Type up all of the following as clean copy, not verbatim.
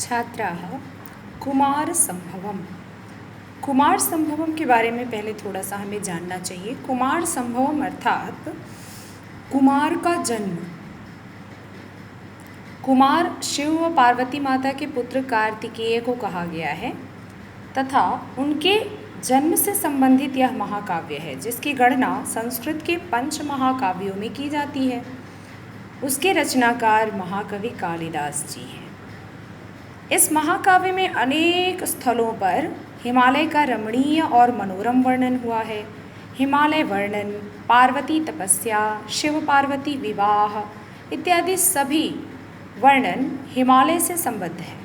छात्राः कुमारसंभवम। कुमारसंभवम के बारे में पहले थोड़ा सा हमें जानना चाहिए। कुमारसंभवम अर्थात कुमार का जन्म। कुमार शिव व पार्वती माता के पुत्र कार्तिकेय को कहा गया है तथा उनके जन्म से संबंधित यह महाकाव्य है जिसकी गणना संस्कृत के पंच महाकाव्यों में की जाती है। उसके रचनाकार महाकवि कालिदास जी हैं। इस महाकाव्य में अनेक स्थलों पर हिमालय का रमणीय और मनोरम वर्णन हुआ है। हिमालय वर्णन, पार्वती तपस्या, शिव पार्वती विवाह इत्यादि सभी वर्णन हिमालय से संबद्ध है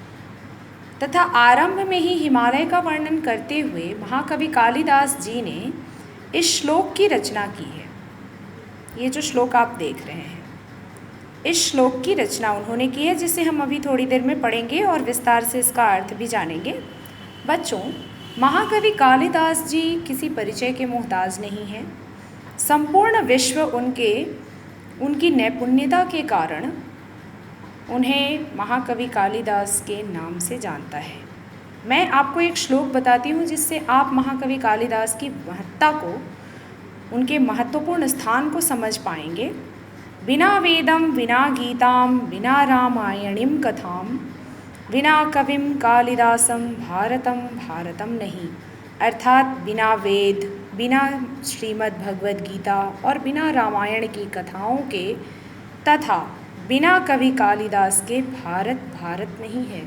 तथा आरंभ में ही हिमालय का वर्णन करते हुए महाकवि कालिदास जी ने इस श्लोक की रचना की है। ये जो श्लोक आप देख रहे हैं, इस श्लोक की रचना उन्होंने की है जिसे हम अभी थोड़ी देर में पढ़ेंगे और विस्तार से इसका अर्थ भी जानेंगे। बच्चों, महाकवि कालिदास जी किसी परिचय के मोहताज नहीं हैं। संपूर्ण विश्व उनकी नैपुण्यता के कारण उन्हें महाकवि कालिदास के नाम से जानता है। मैं आपको एक श्लोक बताती हूँ जिससे आप महाकवि कालिदास की महत्ता को, उनके महत्वपूर्ण स्थान को समझ पाएंगे। विना वेदम विना गीताम विना रामायणीं कथाम विना कविम कालिदासम भारतम भारतम नहीं। अर्थात बिना वेद, बिना श्रीमद् भगवद गीता और बिना रामायण की कथाओं के तथा बिना कवि कालिदास के भारत भारत नहीं है।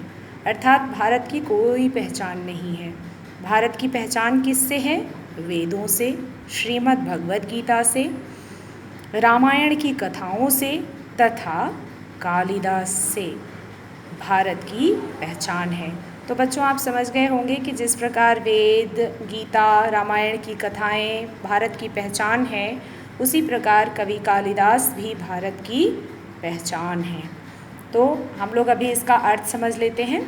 अर्थात भारत की कोई पहचान नहीं है। भारत की पहचान किससे है? वेदों से, श्रीमद् भगवद गीता से, रामायण की कथाओं से तथा कालिदास से भारत की पहचान है। तो बच्चों, आप समझ गए होंगे कि जिस प्रकार वेद, गीता, रामायण की कथाएं भारत की पहचान है, उसी प्रकार कवि कालिदास भी भारत की पहचान है। तो हम लोग अभी इसका अर्थ समझ लेते हैं।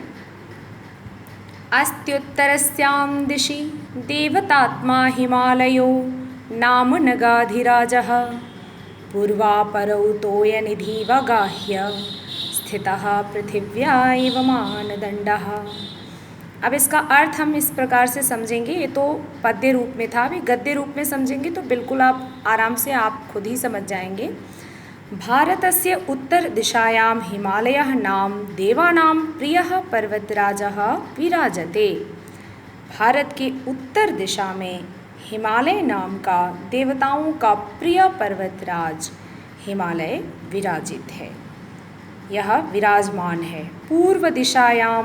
अस्त्युत्तरस्यां दिशि देवतात्मा हिमालयो नाम नगाधिराजः पूर्वापरौ तोयनिधिवगाह्य स्थितः पृथिव्या एव मानदण्डः। अब इसका अर्थ हम इस प्रकार से समझेंगे। ये तो पद्य रूप में था, अभी गद्य रूप में समझेंगे तो बिल्कुल आप आराम से आप खुद ही समझ जाएंगे। भारतस्य उत्तर दिशायां हिमालयः नाम देवानां प्रियः पर्वतराजः विराजते। भारत के उत्तर दिशा में हिमालय नाम का देवताओं का प्रिय पर्वतराज हिमालय विराजित है, यह विराजमान है। पूर्व दिशायां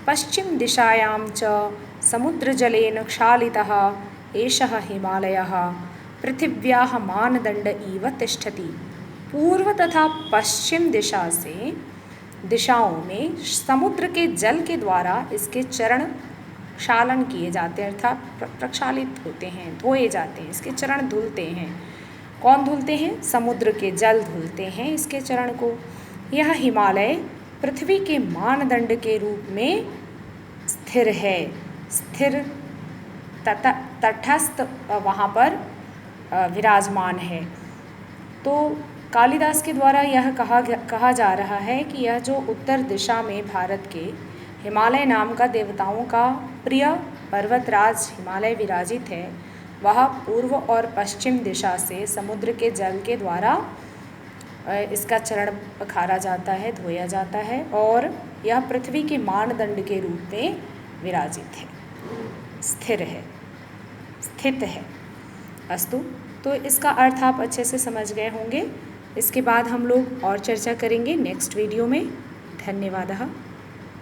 पश्चिम दिशायां च समुद्रजलेन क्षालितः एषः हिमालयः पृथिव्याः मानदण्ड इव तिष्ठति। पूर्व तथा पश्चिम दिशाओं में समुद्र के जल के द्वारा इसके चरण क्षालन किए जाते हैं, अर्थात प्रक्षालित होते हैं, धोए जाते हैं, इसके चरण धुलते हैं। कौन धुलते हैं? समुद्र के जल धुलते हैं इसके चरण को। यह हिमालय पृथ्वी के मानदंड के रूप में स्थिर है, स्थिर तटस्थ वहाँ पर विराजमान है। तो कालिदास के द्वारा यह कहा जा रहा है कि यह जो उत्तर दिशा में भारत के हिमालय नाम का देवताओं का प्रिय पर्वतराज हिमालय विराजित है, वह पूर्व और पश्चिम दिशा से समुद्र के जल के द्वारा इसका चरण पखारा जाता है, धोया जाता है और यह पृथ्वी के मानदंड के रूप में विराजित है, स्थिर है, स्थित है। अस्तु, तो इसका अर्थ आप अच्छे से समझ गए होंगे। इसके बाद हम लोग और चर्चा करेंगे नेक्स्ट वीडियो में। धन्यवाद।